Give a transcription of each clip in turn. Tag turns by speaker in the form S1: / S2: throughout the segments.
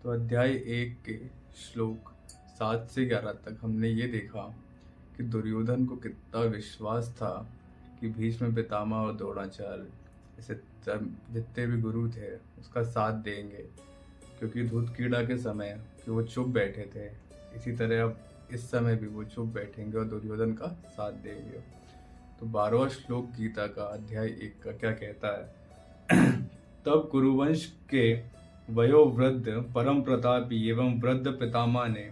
S1: तो अध्याय 1 के श्लोक 7 से 11 तक हमने ये देखा कि दुर्योधन को कितना विश्वास था कि भीष्म पितामह और द्रोणाचार्य ऐसे जितने भी गुरु थे उसका साथ देंगे, क्योंकि धूत कीड़ा के समय कि वो चुप बैठे थे, इसी तरह अब इस समय भी वो चुप बैठेंगे और दुर्योधन का साथ देंगे। तो 12वां श्लोक गीता का अध्याय 1 का क्या कहता है? तब कुरुवंश के वयोवृद्ध परम प्रतापी एवं वृद्ध पितामह ने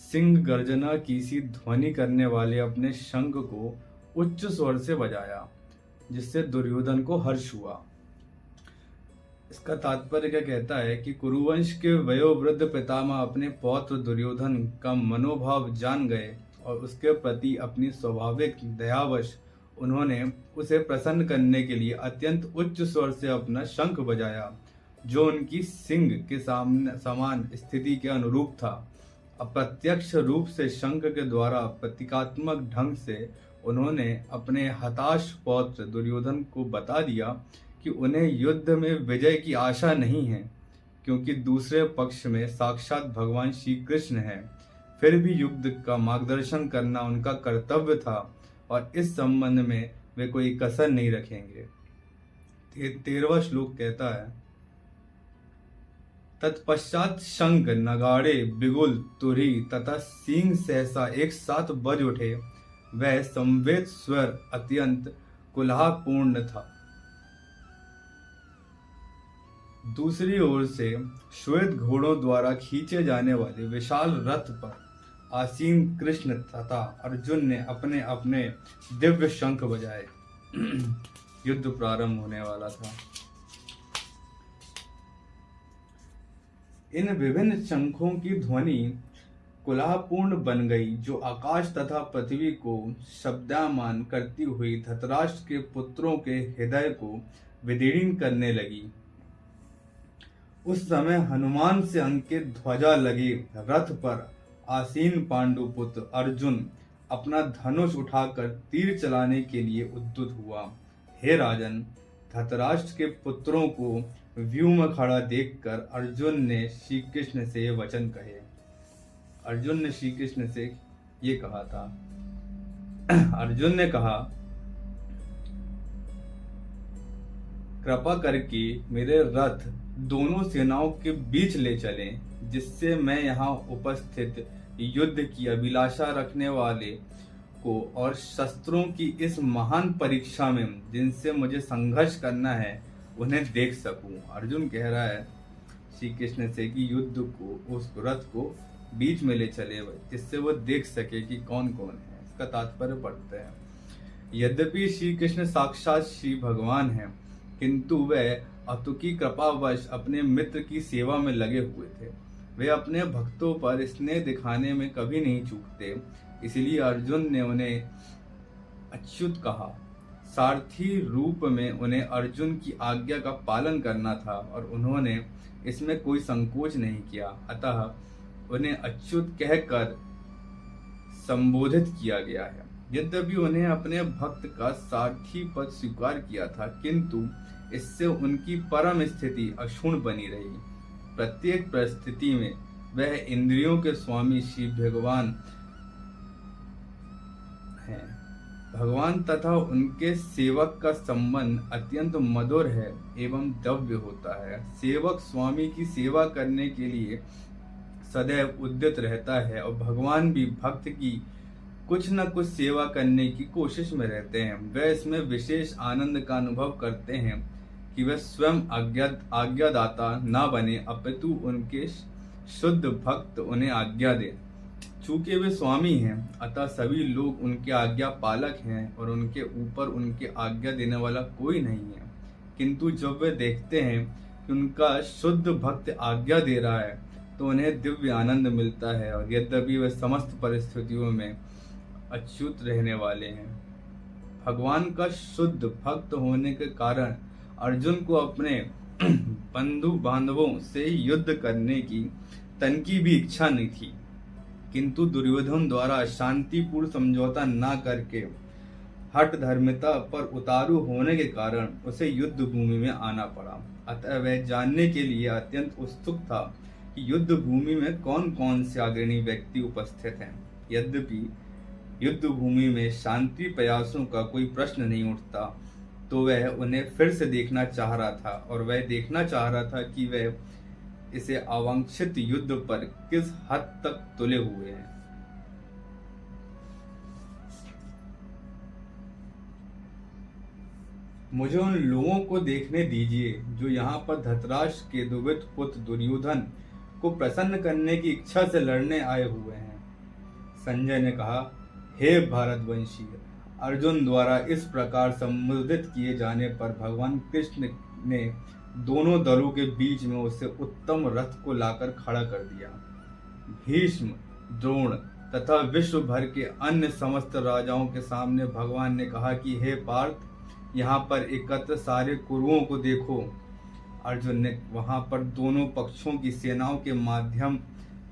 S1: सिंह गर्जना की सी ध्वनि करने वाले अपने शंख को उच्च स्वर से बजाया, जिससे दुर्योधन को हर्ष हुआ। इसका तात्पर्य क्या कहता है कि कुरुवंश के वयोवृद्ध पितामह अपने पौत्र दुर्योधन का मनोभाव जान गए और उसके प्रति अपनी स्वाभाविक दयावश उन्होंने उसे प्रसन्न करने के लिए अत्यंत उच्च स्वर से अपना शंख बजाया, जो उनकी सिंह के सामने समान स्थिति के अनुरूप था। अप्रत्यक्ष रूप से शंख के द्वारा प्रतीकात्मक ढंग से उन्होंने अपने हताश पौत्र दुर्योधन को बता दिया कि उन्हें युद्ध में विजय की आशा नहीं है, क्योंकि दूसरे पक्ष में साक्षात भगवान श्री कृष्ण हैं। फिर भी युद्ध का मार्गदर्शन करना उनका कर्तव्य था और इस संबंध में वे कोई कसर नहीं रखेंगे। 13वां श्लोक कहता है, तत्पश्चात शंख नगाड़े बिगुल तुरही तथा सींग सहसा एक साथ बज उठे। वह संवेद स्वर अत्यंत कुलाहपूर्ण था। दूसरी ओर से श्वेत घोड़ों द्वारा खींचे जाने वाले विशाल रथ पर आसीन कृष्ण तथा अर्जुन ने अपने अपने दिव्य शंख बजाए। युद्ध प्रारंभ होने वाला था। इन विभिन्न शंखों की ध्वनि कोलाहलपूर्ण बन गई, जो आकाश तथा पृथ्वी को शब्दमान करती हुई धृतराष्ट्र के पुत्रों के हृदय को विदीर्ण करने लगी। उस समय हनुमान से अंकित ध्वजा लगे रथ पर आसीन पांडु पुत्र अर्जुन अपना धनुष उठाकर तीर चलाने के लिए उद्युत हुआ। हे राजन, धृतराष्ट्र के पुत्रों को व्यूह में खड़ा देखकर अर्जुन ने श्री कृष्ण से ये वचन कहे। अर्जुन ने श्री कृष्ण से ये कहा था। अर्जुन ने कहा, कृपा करके मेरे रथ दोनों सेनाओं के बीच ले चलें, जिससे मैं यहाँ उपस्थित युद्ध की अभिलाषा रखने वाले को और शस्त्रों की इस महान परीक्षा में जिनसे मुझे संघर्ष करना है उन्हें देख सकूं। अर्जुन कह रहा है श्री कृष्ण से कि युद्ध को, उस रथ को बीच में ले चले, जिससे वो देख सके कि कौन कौन है। इसका तात्पर्य पढ़ते हैं, यद्यपि श्री कृष्ण साक्षात श्री भगवान हैं, किंतु वह अतुकी कृपावश अपने मित्र की सेवा में लगे हुए थे। वे अपने भक्तों पर स्नेह दिखाने में कभी नहीं चूकते, इसलिए अर्जुन ने उन्हें अच्युत कहा। सारथी रूप में उन्हें अर्जुन की आज्ञा का पालन करना था और उन्होंने इसमें कोई संकोच नहीं किया। अतः उन्हें अच्युत कहकर संबोधित किया गया है। यद्यपि उन्हें अपने भक्त का सारथी पद स्वीकार किया था, किंतु इससे उनकी परम स्थिति अक्षुण्ण बनी रही। प्रत्येक परिस्थिति में वह इंद्रियों के स्वामी श्री भगवान हैं। भगवान तथा उनके सेवक का संबंध अत्यंत मधुर है एवं दिव्य होता है। सेवक स्वामी की सेवा करने के लिए सदैव उद्यत रहता है और भगवान भी भक्त की कुछ न कुछ सेवा करने की कोशिश में रहते हैं। वे इसमें विशेष आनंद का अनुभव करते हैं कि वह स्वयं आज्ञादाता न बने, अपितु उनके शुद्ध भक्त उन्हें आज्ञा दे। चूंकि वे स्वामी हैं, अतः सभी लोग उनके आज्ञा पालक हैं और उनके ऊपर उनके आज्ञा देने वाला कोई नहीं है। किंतु जब वे देखते हैं कि उनका शुद्ध भक्त आज्ञा दे रहा है, तो उन्हें दिव्य आनंद मिलता है। और यद्यपि वे समस्त परिस्थितियों में अच्युत रहने वाले हैं, भगवान का शुद्ध भक्त होने के कारण अर्जुन को अपने बंधु बांधवों से युद्ध करने की तनकी भी इच्छा नहीं थी। किंतु दुर्योधन द्वारा शांतिपूर्ण समझौता न करके हठ धर्मिता पर उतारू होने के कारण उसे युद्ध भूमि में आना पड़ा। अतः वह जानने के लिए अत्यंत उत्सुक था कि युद्ध भूमि में कौन कौन से अग्रणी व्यक्ति उपस्थित हैं। यद्यपि युद्ध भूमि में शांति प्रयासों का कोई प्रश्न नहीं उठता, तो वह उन्हें फिर से देखना चाह रहा था, और वह देखना चाह रहा था कि वह इसे अवांछित युद्ध पर किस हद तक तुले हुए हैं। मुझे उन लोगों को देखने दीजिए जो यहाँ पर धृतराष्ट्र के दुर्वित पुत्र दुर्योधन को प्रसन्न करने की इच्छा से लड़ने आए हुए हैं। संजय ने कहा, हे भारतवंशी, अर्जुन द्वारा इस प्रकार संबोधित किए जाने पर भगवान कृष्ण ने दोनों दलों के बीच में उसे उत्तम रथ को लाकर खड़ा कर दिया। भीष्म, द्रोण तथा विश्व भर के अन्य समस्त राजाओं के सामने भगवान ने कहा कि हे पार्थ, यहाँ पर एकत्र सारे कुरुओं को देखो। अर्जुन ने वहां पर दोनों पक्षों की सेनाओं के माध्यम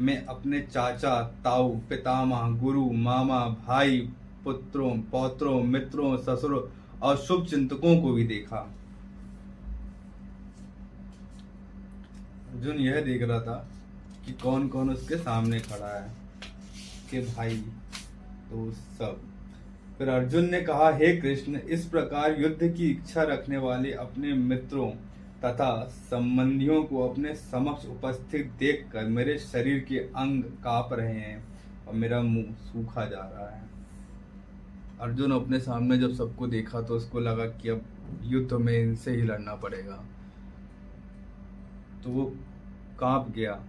S1: में अपने चाचा, ताऊ, पितामह, गुरु, मामा, भाई, पुत्रों, पौत्रों, मित्रों, ससुरों और शुभ चिंतकों को भी देखा। अर्जुन यह देख रहा था कि कौन कौन उसके सामने खड़ा है, कि भाई तो सब। फिर अर्जुन ने कहा, हे कृष्ण, इस प्रकार युद्ध की इच्छा रखने वाले अपने मित्रों तथा संबंधियों को अपने समक्ष उपस्थित देखकर मेरे शरीर के अंग कांप रहे हैं और मेरा मुंह सूखा जा रहा है। अर्जुन अपने सामने जब सबको देखा तो उसको लगा कि अब युद्ध में इनसे ही लड़ना पड़ेगा, तो वो कांप गया।